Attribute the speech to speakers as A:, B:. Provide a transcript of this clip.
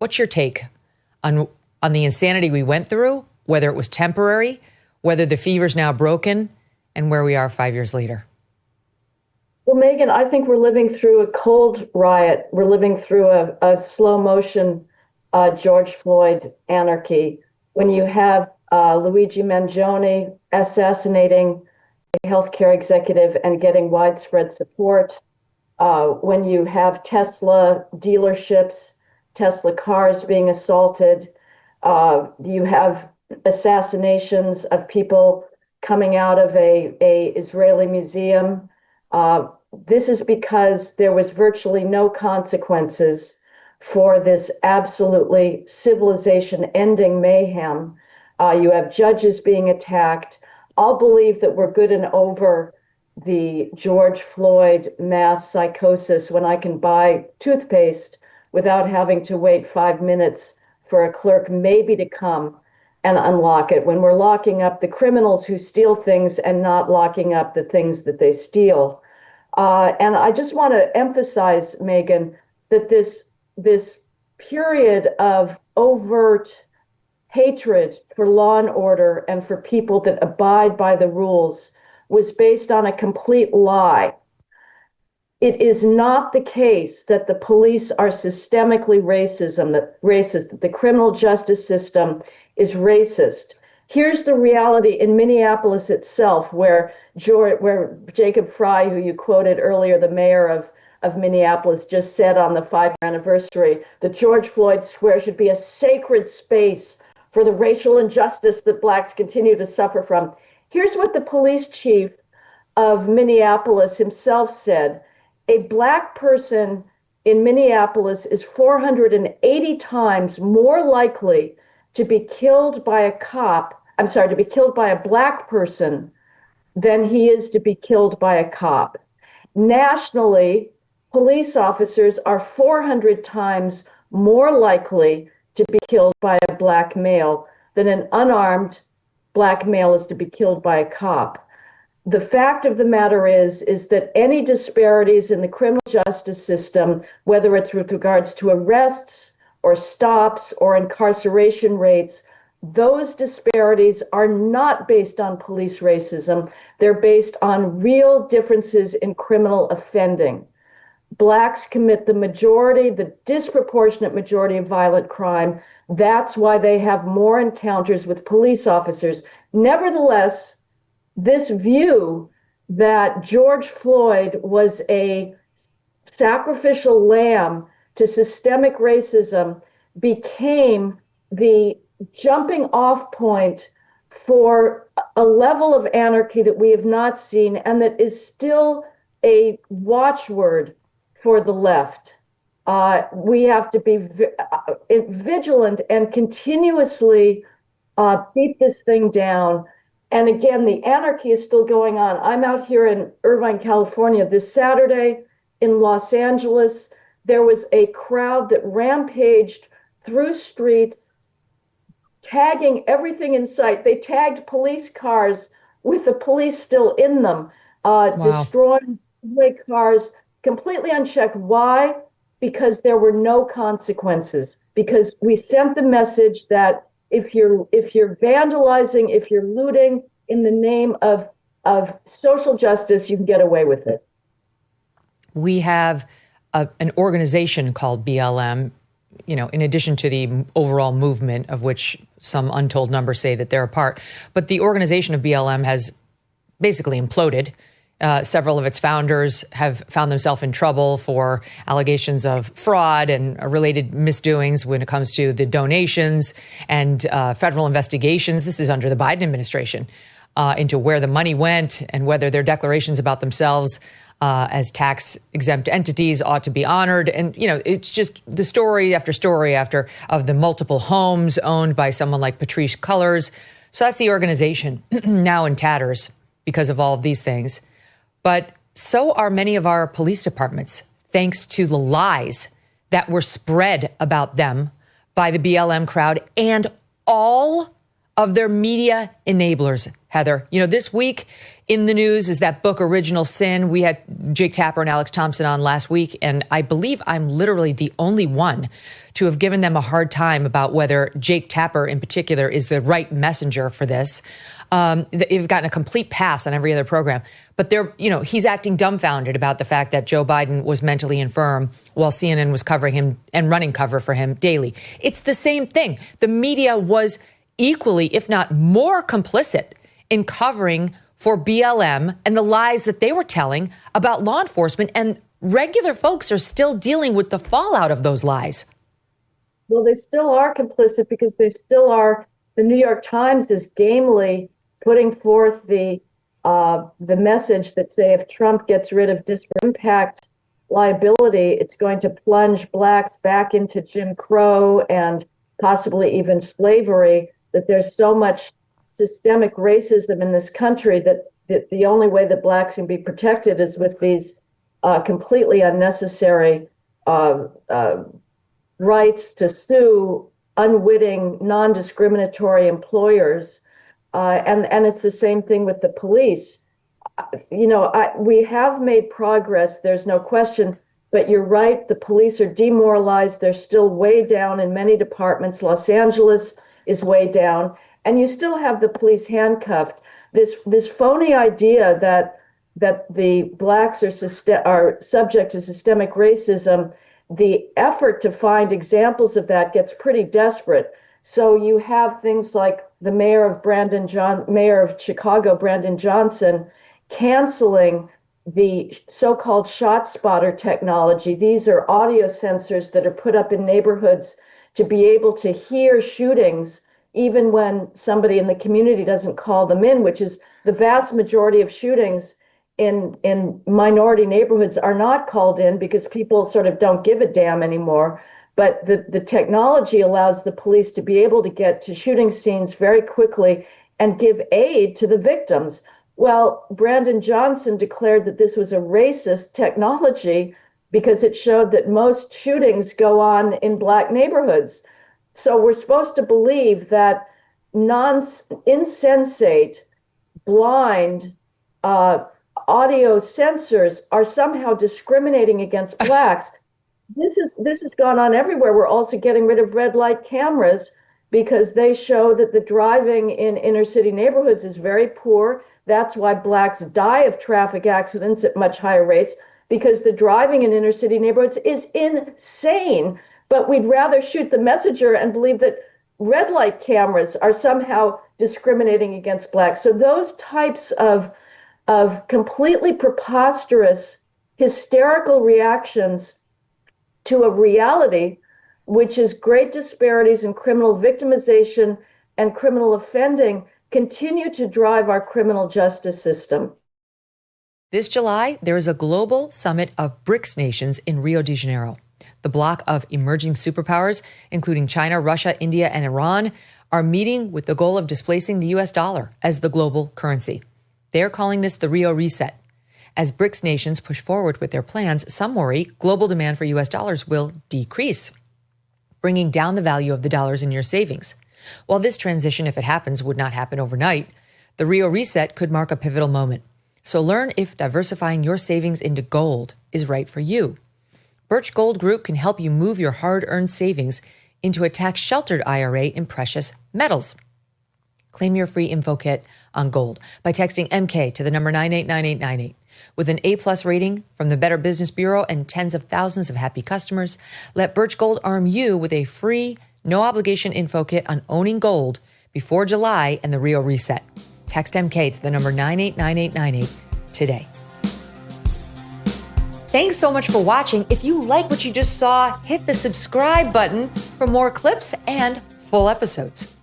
A: What's your take on the insanity we went through, whether it was temporary, whether the fever's now broken, and where we are 5 years later?
B: Well, Megyn, I think we're living through a cold riot. We're living through a slow motion George Floyd anarchy. When you have Luigi Mangione assassinating a healthcare executive and getting widespread support, when you have Tesla dealerships, Tesla cars being assaulted, you have assassinations of people coming out of a Israeli museum. This is because there was virtually no consequences for this absolutely civilization-ending mayhem. You have judges being attacked. I'll believe that we're good and over the George Floyd mass psychosis when I can buy toothpaste without having to wait 5 minutes for a clerk maybe to come and unlock it, when we're locking up the criminals who steal things and not locking up the things that they steal. And I just want to emphasize, Megyn, that this period of overt hatred for law and order and for people that abide by the rules was based on a complete lie. It is not the case that the police are systemically racist, that the criminal justice system is racist. Here's the reality in Minneapolis itself, where Jacob Frey, who you quoted earlier, the mayor of Minneapolis, just said on the 5-year anniversary that George Floyd Square should be a sacred space for the racial injustice that Blacks continue to suffer from. Here's what the police chief of Minneapolis himself said. A Black person in Minneapolis is 480 times more likely to be killed by a Black person than he is to be killed by a cop. Nationally, police officers are 400 times more likely to be killed by a Black male than an unarmed Black male is to be killed by a cop. The fact of the matter is that any disparities in the criminal justice system, whether it's with regards to arrests or stops or incarceration rates, those disparities are not based on police racism. They're based on real differences in criminal offending. Blacks commit the disproportionate majority of violent crime. That's why they have more encounters with police officers. Nevertheless, this view that George Floyd was a sacrificial lamb to systemic racism became the jumping off point for a level of anarchy that we have not seen and that is still a watchword for the left. We have to be vigilant and continuously beat this thing down. And again, the anarchy is still going on. I'm out here in Irvine, California this Saturday. In Los Angeles, there was a crowd that rampaged through streets, tagging everything in sight. They tagged police cars with the police still in them, destroying cars, completely unchecked. Why? Because there were no consequences. Because we sent the message that if you're vandalizing, if you're looting in the name of social justice, you can get away with it.
A: We have an organization called BLM, in addition to the overall movement of which some untold numbers say that they're a part. But the organization of BLM has basically imploded. Several of its founders have found themselves in trouble for allegations of fraud and related misdoings when it comes to the donations and federal investigations. This is under the Biden administration into where the money went and whether their declarations about themselves as tax-exempt entities ought to be honored. And, it's just the story after of the multiple homes owned by someone like Patrisse Cullors. So that's the organization now in tatters because of all of these things. But so are many of our police departments, thanks to the lies that were spread about them by the BLM crowd and all of their media enablers, Heather. You know, this week in the news is that book, Original Sin. We had Jake Tapper and Alex Thompson on last week, and I believe I'm literally the only one to have given them a hard time about whether Jake Tapper in particular is the right messenger for this. They've gotten a complete pass on every other program, but he's acting dumbfounded about the fact that Joe Biden was mentally infirm while CNN was covering him and running cover for him daily. It's the same thing. The media was equally, if not more, complicit in covering for BLM and the lies that they were telling about law enforcement. And regular folks are still dealing with the fallout of those lies.
B: Well, they still are complicit because they still are. The New York Times is gamely putting forth the message that, say, if Trump gets rid of disparate impact liability, it's going to plunge blacks back into Jim Crow and possibly even slavery, that there's so much systemic racism in this country that the only way that blacks can be protected is with these completely unnecessary rights to sue unwitting, non-discriminatory employers. And it's the same thing with the police. We have made progress, there's no question, but you're right, the police are demoralized. They're still way down in many departments. Los Angeles is way down, and you still have the police handcuffed. This phony idea that the blacks are subject to systemic racism, the effort to find examples of that gets pretty desperate. So you have things like the mayor of Chicago, Brandon Johnson, canceling the so-called shot spotter technology. These are audio sensors that are put up in neighborhoods to be able to hear shootings even when somebody in the community doesn't call them in, which is the vast majority of shootings in minority neighborhoods are not called in because people sort of don't give a damn anymore. But the technology allows the police to be able to get to shooting scenes very quickly and give aid to the victims. Well, Brandon Johnson declared that this was a racist technology because it showed that most shootings go on in black neighborhoods. So we're supposed to believe that insensate, blind audio censors are somehow discriminating against blacks. This has gone on everywhere. We're also getting rid of red light cameras because they show that the driving in inner city neighborhoods is very poor. That's why blacks die of traffic accidents at much higher rates, because the driving in inner city neighborhoods is insane. But we'd rather shoot the messenger and believe that red light cameras are somehow discriminating against blacks. So those types of completely preposterous, hysterical reactions to a reality, which is great disparities in criminal victimization and criminal offending, continue to drive our criminal justice system.
A: This July, there is a global summit of BRICS nations in Rio de Janeiro. The bloc of emerging superpowers, including China, Russia, India, and Iran, are meeting with the goal of displacing the U.S. dollar as the global currency. They're calling this the Rio Reset. As BRICS nations push forward with their plans, some worry global demand for U.S. dollars will decrease, bringing down the value of the dollars in your savings. While this transition, if it happens, would not happen overnight, the Rio Reset could mark a pivotal moment. So learn if diversifying your savings into gold is right for you. Birch Gold Group can help you move your hard-earned savings into a tax-sheltered IRA in precious metals. Claim your free info kit on gold by texting MK to the number 989898. With an A-plus rating from the Better Business Bureau and tens of thousands of happy customers, let Birch Gold arm you with a free, no-obligation info kit on owning gold before July and the Rio Reset. Text MK to the number 989898 today. Thanks so much for watching. If you like what you just saw, hit the subscribe button for more clips and full episodes.